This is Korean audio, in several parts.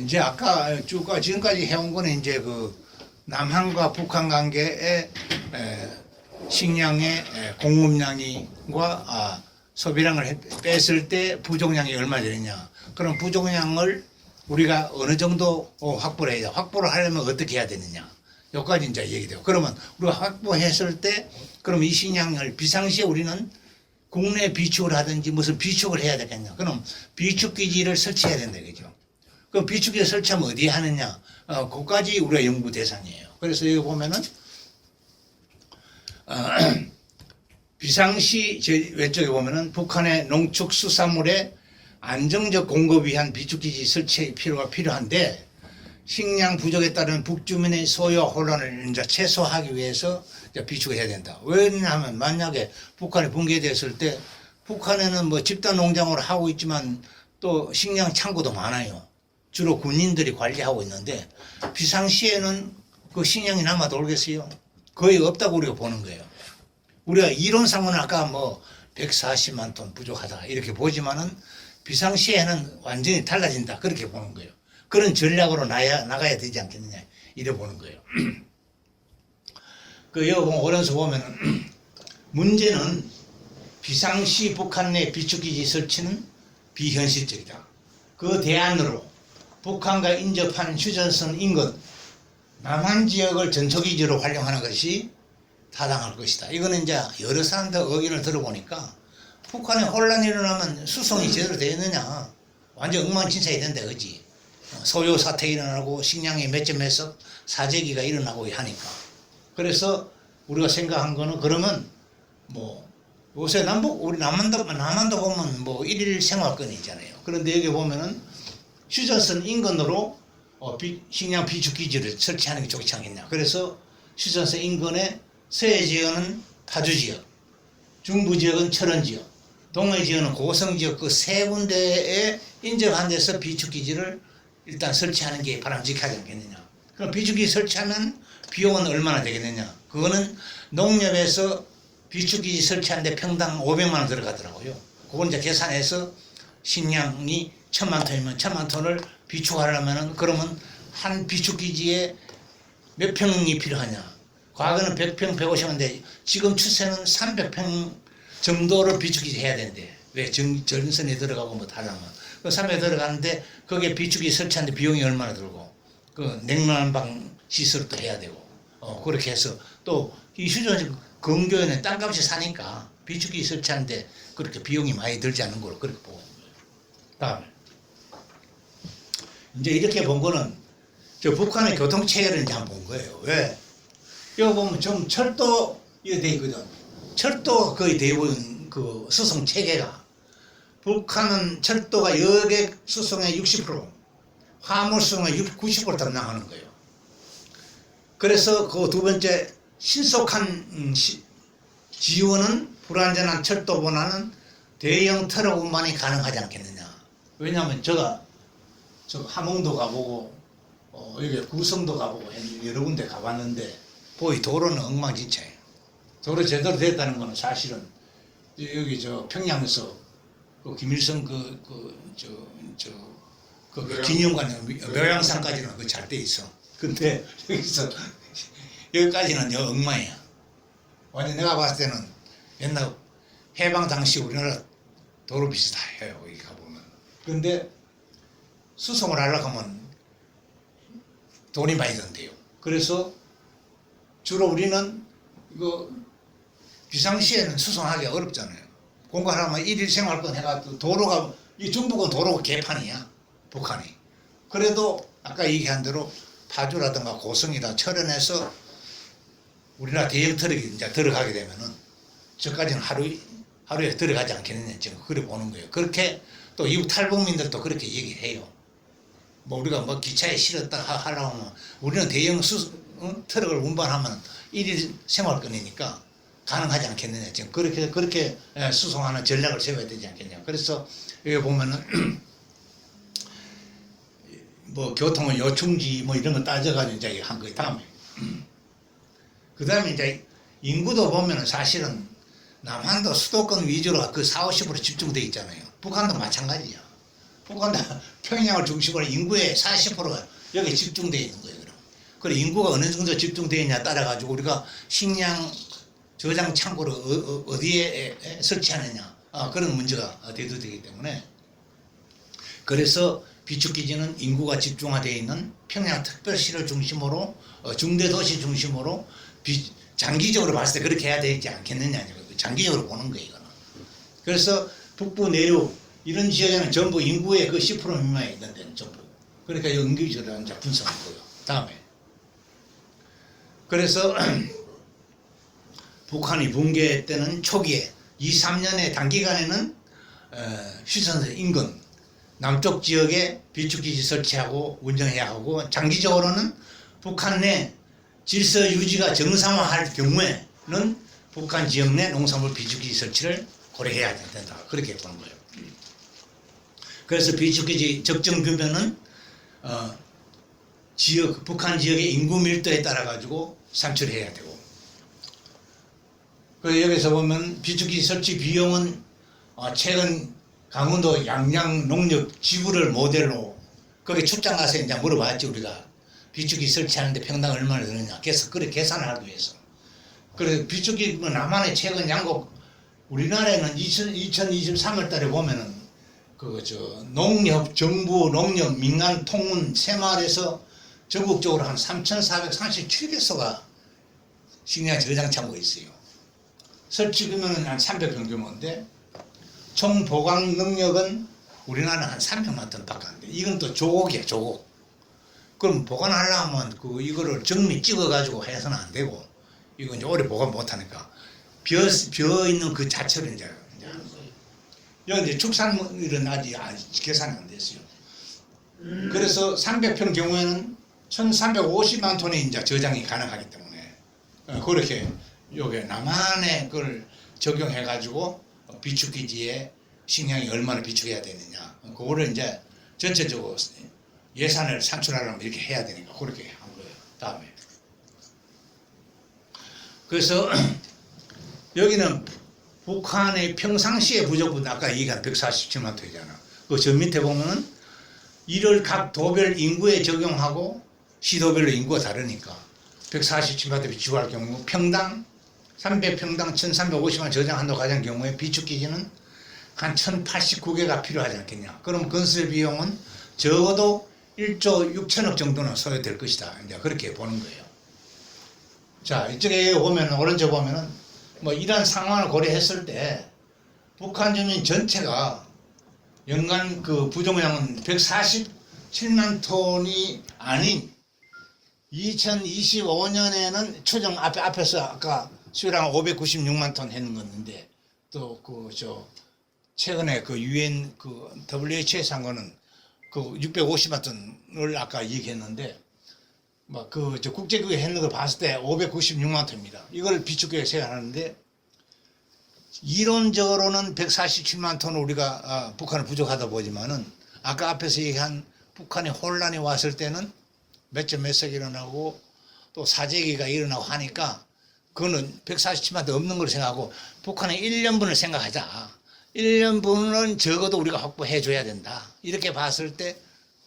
이제 아까 쭉 지금까지 해온 거는 이제 그 남한과 북한 관계의 식량의 공급량과 소비량을 뺐을 때 부족량이 얼마 되느냐. 그럼 부족량을 우리가 어느 정도 확보를 해야 돼. 확보를 하려면 어떻게 해야 되느냐. 여기까지 이제 얘기돼요. 그러면 우리가 확보했을 때 그럼 이 식량을 비상시에 우리는 국내 비축을 하든지 무슨 비축을 해야 되겠냐. 그럼 비축기지를 설치해야 된다. 그죠. 그럼 비축기를 설치하면 어디에 하느냐. 그까지 우리가 연구 대상이에요. 그래서 여기 보면은 비상시 왼쪽에 보면은 북한의 농축수산물의 안정적 공급 위한 비축기지 설치 필요가 필요한데 식량 부족에 따른 북주민의 소요 혼란을 이제 최소화하기 위해서 이제 비축을 해야 된다. 왜냐하면 만약에 북한이 붕괴됐을 때 북한에는 뭐 집단 농장으로 하고 있지만 또 식량 창고도 많아요. 주로 군인들이 관리하고 있는데 비상시에는 그 식량이 남아 돌겠어요. 거의 없다고 우리가 보는 거예요. 우리가 이론상으로는 아까 뭐 140만 톤 부족하다 이렇게 보지만은 비상시에는 완전히 달라진다 그렇게 보는 거예요. 그런 전략으로 나가야 되지 않겠느냐 이래 보는 거예요. 그 여기 보면 오른서 보면은 문제는 비상시 북한 내 비축기지 설치는 비현실적이다. 그 대안으로 북한과 인접한 휴전선 인근 남한 지역을 전초기지로 활용하는 것이 타당할 것이다. 이거는 이제 여러 사람들 의견을 들어보니까 북한에 혼란이 일어나면 수송이 제대로 되느냐 완전 엉망진창이 된다 그지. 소요 사태 일어나고 식량이 몇 점에서 사재기가 일어나고 하니까. 그래서 우리가 생각한 거는 그러면 뭐 요새 우리 남한도 보면 뭐 일일 생활권이잖아요. 그런데 여기 보면은 휴전선 인근으로 식량 비축기지를 설치하는 게 좋지 않겠냐. 그래서 휴전선 인근에 서해 지역은 파주 지역, 중부 지역은 철원 지역, 동해 지역은 고성 지역 그 세 군데에 인접한 데서 비축기지를 일단 설치하는 게 바람직하지 않겠느냐. 그럼 비축기지 설치하면 비용은 얼마나 되겠느냐. 그거는 농협에서 비축기지 설치하는데 평당 500만 원 들어가더라고요. 그건 이제 계산해서 식량이 1000만 톤이면 1000만 톤을 비축하려면은 그러면 한 비축기지에 몇 평이 필요하냐. 과거는 100평, 150평인데 지금 추세는 300평 정도를 비축기지 해야 되는데 왜 전선에 들어가고 뭐 하려면 그 300에 들어가는데 거기에 비축기지 설치하는데 비용이 얼마나 들고 그 냉난방 시설도 해야 되고 그렇게 해서 또 이 휴전 근교에는 땅값이 사니까 비축기지 설치하는데 그렇게 비용이 많이 들지 않는 걸로 그렇게 보고 다음에 이제 이렇게 본 거는 저 북한의 교통체계를 이제 한번 본 거예요. 왜? 여기 보면 좀 철도 이게 돼 있거든. 철도 거의 대부분 그 수송 체계가 북한은 철도가 여객 수송의 60%, 화물 수송의 90% 담당하는 거예요. 그래서 그 두 번째 신속한 지원은 불안전한 철도보다는 대형 트럭 운반이 가능하지 않겠느냐. 왜냐하면 저 함흥도 가보고 여기 구성도 가보고 여러 군데 가봤는데 거의 도로는 엉망진창이에요. 도로 제대로 됐다는 거는 사실은 여기 저 평양에서 그 김일성 기념관 묘양산까지는 그 잘 돼 있어. 근데 여기까지는 엉망이야. 완전 내가 봤을 때는 옛날 해방 당시 우리나라 도로 비슷해요. 여기 가보면. 근데 수송을 하려고 하면 돈이 많이 든대요. 그래서 주로 우리는 이거 비상시에는 수송하기가 어렵잖아요. 공간하면 일일 생활권 해가지고 도로가 이 중북은 도로가 개판이야. 북한이. 그래도 아까 얘기한 대로 파주라든가 고성이나 철원에서 우리나라 대형 트럭이 이제 들어가게 되면은 저까지는 하루에 들어가지 않겠느냐 지금 그래 보는 거예요. 그렇게 또 이웃 탈북민들도 그렇게 얘기해요. 뭐 우리가 뭐 기차에 실었다 하려고 하면 우리는 대형 트럭을 운반하면 일일 생활권이니까 가능하지 않겠느냐 지금 그렇게 수송하는 전략을 세워야 되지 않겠냐. 그래서 여기 보면은 뭐 교통은 요충지 뭐 이런 거 따져가지고 이제 한 거예요. 다음에 그 다음에 이제 인구도 보면은 사실은 남한도 수도권 위주로 그 40, 50% 집중돼 있잖아요. 북한도 마찬가지야. 북한 평양을 중심으로 인구의 40%가 여기 집중되어 있는 거예요. 그럼 인구가 어느 정도 집중되어 있냐 따라 가지고 우리가 식량 저장 창고를 어디에 설치하느냐 그런 문제가 대두되기 때문에, 그래서 비축기지는 인구가 집중화되어 있는 평양특별시를 중심으로 중대도시 중심으로 장기적으로 봤을 때 그렇게 해야 되지 않겠느냐, 장기적으로 보는 거예요. 이거는. 그래서 북부 내륙 이런 지역에는 전부 인구의 그 10% 미만에 있는 데는 전부 그러니까 연기적으로 이제 분석하고요. 다음에 그래서 북한이 붕괴 때는 초기에 2, 3년의 단기간에는 휴전선 인근 남쪽 지역에 비축기지 설치하고 운영해야 하고, 장기적으로는 북한 내 질서 유지가 정상화할 경우에는 북한 지역 내 농산물 비축기지 설치를 고려해야 된다. 그렇게 보는 거예요. 그래서 비축기지 적정 규모는 지역, 북한 지역의 인구 밀도에 따라 가지고 산출해야 되고, 그 여기서 보면 비축기지 설치 비용은 최근 강원도 양양 농협 지구를 모델로 거기 출장 가서 이제 물어봤지 우리가 비축기지 설치하는데 평당 얼마나 드느냐. 그래서 그렇게 계산을 하기 위해서. 그래서 비축기지 남한의 최근 양곡 우리나라에는 2023년 달에 보면은 농협, 정부, 농협, 민간 통운 새마을에서 전국적으로 한 3,437개소가 식량 저장 창고가 있어요. 설치 규모는 한 300평 규모인데 총 보관 능력은 우리나라는 한 300만 톤밖에 안 돼. 이건 또 조곡이야, 조곡. 그럼 보관하려면 이거를 정미 찍어가지고 해서는 안 되고, 이거 이제 오래 보관 못하니까 비어 있는 그 자체로 이제 하는 거예요. 여기 이제 축산물은 아직 계산이 안 됐어요. 그래서 300평 경우에는 1,350만 톤이 이제 저장이 가능하기 때문에 그렇게 요게 남한의 걸 적용해가지고 비축기지에 식량이 얼마나 비축해야 되느냐, 그거를 이제 전체적으로 예산을 산출하려면 이렇게 해야 되니까 그렇게 한 거예요. 다음에 그래서 여기는 북한의 평상시의 부족분 아까 얘기한 147만 톤이잖아. 그 저 밑에 보면은 이를 각 도별 인구에 적용하고 시도별로 인구가 다르니까 147만 톤 비축할 경우 평당 300평당 1,350만 저장한다고 가진 경우에 비축기지는 한 1,089개가 필요하지 않겠냐. 그럼 건설 비용은 적어도 1조 6천억 정도는 소요될 것이다. 이제 그렇게 보는 거예요. 자, 이쪽에 보면 오른쪽 보면은 이런 상황을 고려했을 때 북한 주민 전체가 연간 그 부족량은 147만 톤이 아닌 2025년에는 추정 앞에서 아까 수요량 596만 톤 했는 건데, 또 최근에 UN WHO에서 한 거는 650만 톤을 아까 얘기했는데, 국제기구에 했는 걸 봤을 때 596만 톤입니다. 이걸 비축기에 생각하는데, 이론적으로는 147만 톤을 우리가 북한을 부족하다 보지만은 아까 앞에서 얘기한 북한의 혼란이 왔을 때는 몇 점 몇 석 일어나고 또 사재기가 일어나고 하니까 그거는 147만 톤 없는 걸 생각하고 북한의 1년분을 생각하자. 1년분은 적어도 우리가 확보해 줘야 된다. 이렇게 봤을 때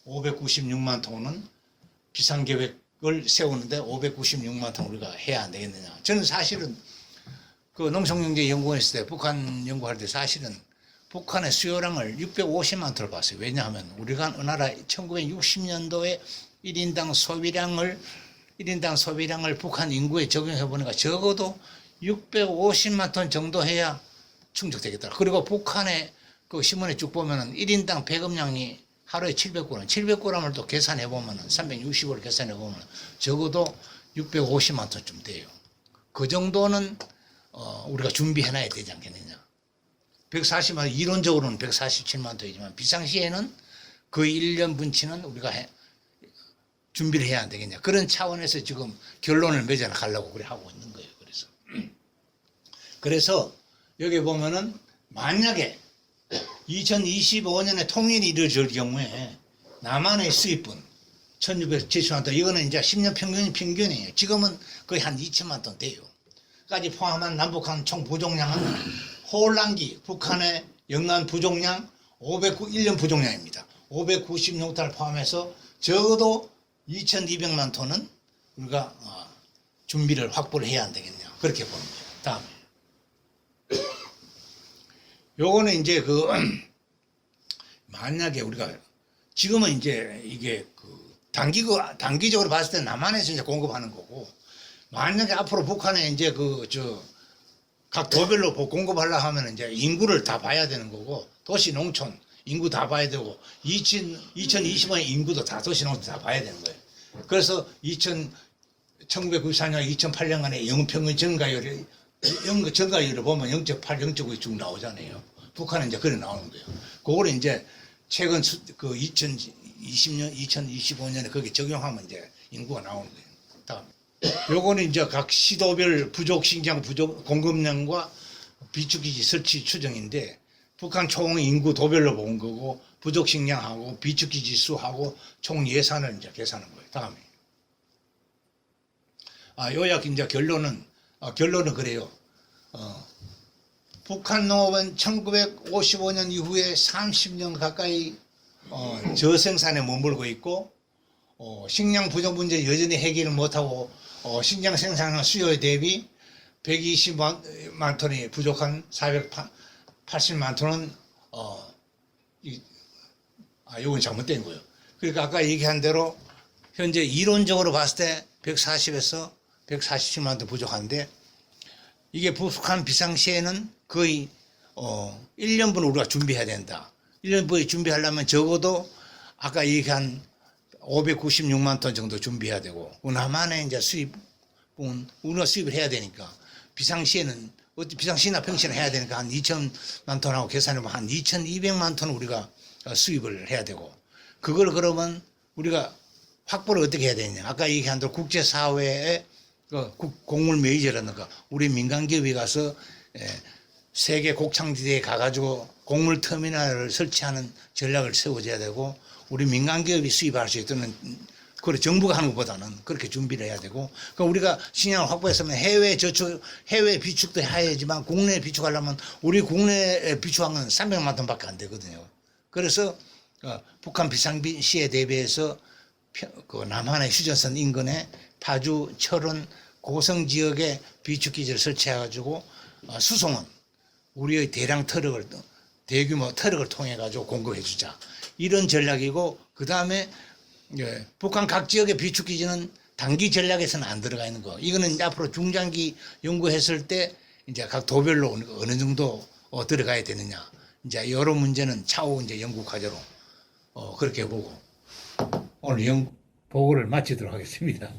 596만 톤은 비상계획을 세우는데 596만 톤 우리가 해야 안 되겠느냐. 저는 사실은 농촌경제연구원 있을 때 북한 연구할 때 사실은 북한의 수요량을 650만 톤을 봤어요. 왜냐하면 우리나라 1960년도에 1인당 소비량을 북한 인구에 적용해 보니까 적어도 650만 톤 정도 해야 충족되겠더라. 그리고 북한의 신문에 쭉 보면은 1인당 배급량이 하루에 700g을 또 계산해 보면은 365를 계산해 보면 적어도 650만 톤쯤 돼요. 그 정도는 우리가 준비해 놔야 되지 않겠느냐. 140만, 이론적으로는 147만 톤이지만 비상시에는 그 1년 분치는 우리가 준비를 해야 안 되겠냐. 그런 차원에서 지금 결론을 맺어 가려고 그래 하고 있는 거예요. 그래서 여기 보면은 만약에 2025년에 통일이 이루어질 경우에 남한의 수입분 1670만 톤, 이거는 이제 10년 평균이에요. 지금은 거의 한 2천만 톤 돼요. 까지 포함한 남북한 총 부족량은 호랑기 북한의 연간 부족량 1년 부족량입니다. 596톤을 포함해서 적어도 2200만 톤은 우리가 준비를 확보를 해야 안 되겠냐. 그렇게 보는 거예요. 다음. 요거는 이제 만약에 우리가 지금은 이제 이게 단기적으로 봤을 때 남한에서 이제 공급하는 거고, 만약에 앞으로 북한에 이제 각 도별로 공급하려고 하면 이제 인구를 다 봐야 되는 거고, 도시 농촌 인구 다 봐야 되고, 2025년 인구도 다 도시 농촌 다 봐야 되는 거예요. 그래서 1994년, 2008년간의 영평균 증가율을 보면 0.8, 0.9이 쭉 나오잖아요. 북한은 이제 그래 나오는 거예요. 그거를 이제 최근 2020년, 2025년에 거기에 적용하면 이제 인구가 나오는 거예요. 다음. 요거는 이제 각 시도별 부족 식량 공급량과 비축기지 설치 추정인데, 북한 총 인구 도별로 본 거고, 부족 식량하고 비축기지 수하고 총 예산을 이제 계산한 거예요. 다음에. 요약 이제 결론은 그래요. 북한 농업은 1955년 이후에 30년 가까이 저생산에 머물고 있고, 식량 부족 문제 여전히 해결을 못하고, 식량 생산량 수요 대비 120만 톤이 부족한 480만 톤은 이건 잘못된 거예요. 그러니까 아까 얘기한 대로 현재 이론적으로 봤을 때 140에서 147만 톤 부족한데, 이게 북한 비상시에는 거의 1년분 우리가 준비해야 된다. 1년분에 준비하려면 적어도 아까 얘기한 596만 톤 정도 준비해야 되고, 남한에 이제 수입은 우리가 수입을 해야 되니까, 비상시에는 비상시나 평시나 해야 되니까 한 2천만 톤하고 계산해보면 한 2200만 톤 우리가 수입을 해야 되고, 그걸 그러면 우리가 확보를 어떻게 해야 되느냐. 아까 얘기한 대로 국제사회에 곡물 메이저라든가 우리 민간기업이 가서 세계 곡창지대에 가가지고 곡물 터미널을 설치하는 전략을 세워줘야 되고, 우리 민간기업이 수입할 수 있도록, 그걸 정부가 하는 것보다는 그렇게 준비를 해야 되고, 그러니까 우리가 식량을 확보했으면 해외 비축도 해야지만, 국내에 비축하려면 우리 국내에 비축한 건 300만 톤밖에 안 되거든요. 그래서 북한 비상시에 대비해서 남한의 휴전선 인근에 파주, 철원, 고성 지역에 비축기지를 설치해가지고 수송은 우리의 대규모 트럭을 통해가지고 공급해주자. 이런 전략이고, 그 다음에 북한 각 지역의 비축기지는 단기 전략에서는 안 들어가 있는 거. 이거는 이제 앞으로 중장기 연구했을 때 이제 각 도별로 어느 정도 들어가야 되느냐. 이제 이런 문제는 차후 이제 연구 과제로 그렇게 보고 오늘 보고를 마치도록 하겠습니다.